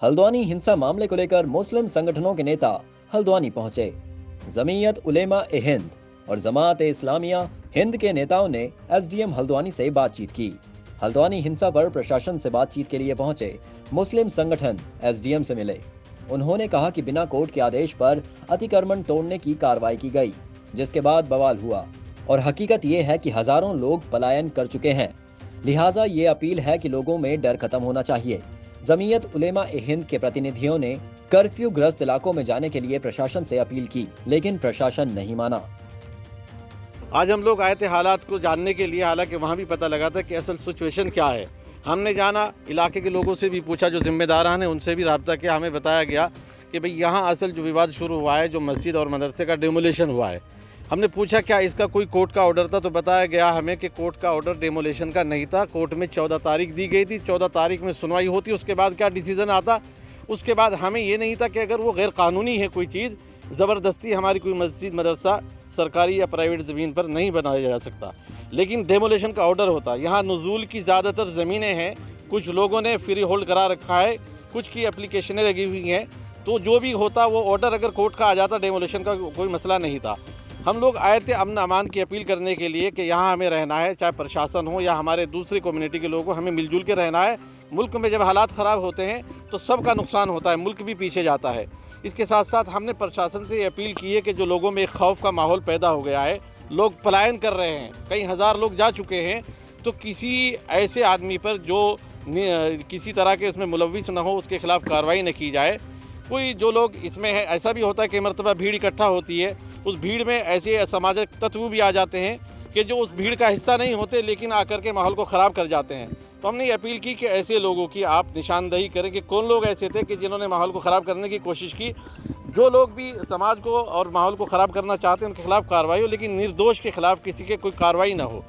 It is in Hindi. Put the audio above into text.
हल्द्वानी हिंसा मामले को लेकर मुस्लिम संगठनों के नेता हल्द्वानी पहुंचे। जमीयत उलेमा ए हिंद और जमात ए इस्लामिया हिंद के नेताओं ने एसडीएम हल्द्वानी से बातचीत की। हल्द्वानी हिंसा पर प्रशासन से बातचीत के लिए पहुंचे मुस्लिम संगठन एसडीएम से मिले। उन्होंने कहा कि बिना कोर्ट के आदेश पर अतिक्रमण तोड़ने की कार्रवाई की गई, जिसके बाद बवाल हुआ और हकीकत ये है कि हजारों लोग पलायन कर चुके हैं। लिहाजा ये अपील है कि लोगों में डर खत्म होना चाहिए। जमीयत उलेमा ए हिंद के प्रतिनिधियों ने कर्फ्यू ग्रस्त इलाकों में जाने के लिए प्रशासन से अपील की, लेकिन प्रशासन नहीं माना। आज हम लोग आए थे हालात को जानने के लिए, हालांकि वहाँ भी पता लगा था कि असल सिचुएशन क्या है। हमने जाना, इलाके के लोगों से भी पूछा, जो जिम्मेदारान हैं उनसे भी रब्ता किया। हमें बताया गया कि भाई यहाँ असल जो विवाद शुरू हुआ है, जो मस्जिद और मदरसे का डेमोलेशन हुआ है। हमने पूछा क्या इसका कोई कोर्ट का ऑर्डर था, तो बताया गया हमें कि कोर्ट का ऑर्डर डेमोलेशन का नहीं था। कोर्ट में 14 तारीख दी गई थी, 14 तारीख में सुनवाई होती, उसके बाद क्या डिसीजन आता। उसके बाद हमें ये नहीं था कि अगर वो गैर कानूनी है कोई चीज़, ज़बरदस्ती हमारी कोई मस्जिद मदरसा सरकारी या प्राइवेट ज़मीन पर नहीं बनाया जा सकता, लेकिन डेमोलेशन का ऑर्डर होता। यहाँ नुज़ूल की ज़्यादातर ज़मीनें हैं, कुछ लोगों ने फ्री होल्ड करा रखा है, कुछ की एप्लीकेशनें लगी हुई हैं। तो जो भी होता वो ऑर्डर अगर कोर्ट का आ जाता, डेमोलेशन का कोई मसला नहीं था। हम लोग आए थे अमन अमान की अपील करने के लिए कि यहाँ हमें रहना है, चाहे प्रशासन हो या हमारे दूसरी कम्युनिटी के लोग हो, हमें मिलजुल के रहना है। मुल्क में जब हालात ख़राब होते हैं तो सबका नुकसान होता है, मुल्क भी पीछे जाता है। इसके साथ साथ हमने प्रशासन से ये अपील की है कि जो लोगों में एक खौफ का माहौल पैदा हो गया है, लोग पलायन कर रहे हैं, कई हज़ार लोग जा चुके हैं, तो किसी ऐसे आदमी पर जो किसी तरह के इसमें मुलविस न हो, उसके खिलाफ़ कार्रवाई न की जाए। कोई जो लोग इसमें है, ऐसा भी होता है कि मरतबा भीड़ इकट्ठा होती है, उस भीड़ में ऐसे असामाजिक तत्व भी आ जाते हैं कि जो उस भीड़ का हिस्सा नहीं होते, लेकिन आकर के माहौल को ख़राब कर जाते हैं। तो हमने ये अपील की कि ऐसे लोगों की आप निशानदेही करें कि कौन लोग ऐसे थे कि जिन्होंने माहौल को ख़राब करने की कोशिश की। जो लोग भी समाज को और माहौल को ख़राब करना चाहते हैं उनके खिलाफ़ कार्रवाई हो, लेकिन निर्दोष के खिलाफ़ किसी के कोई कार्रवाई ना हो।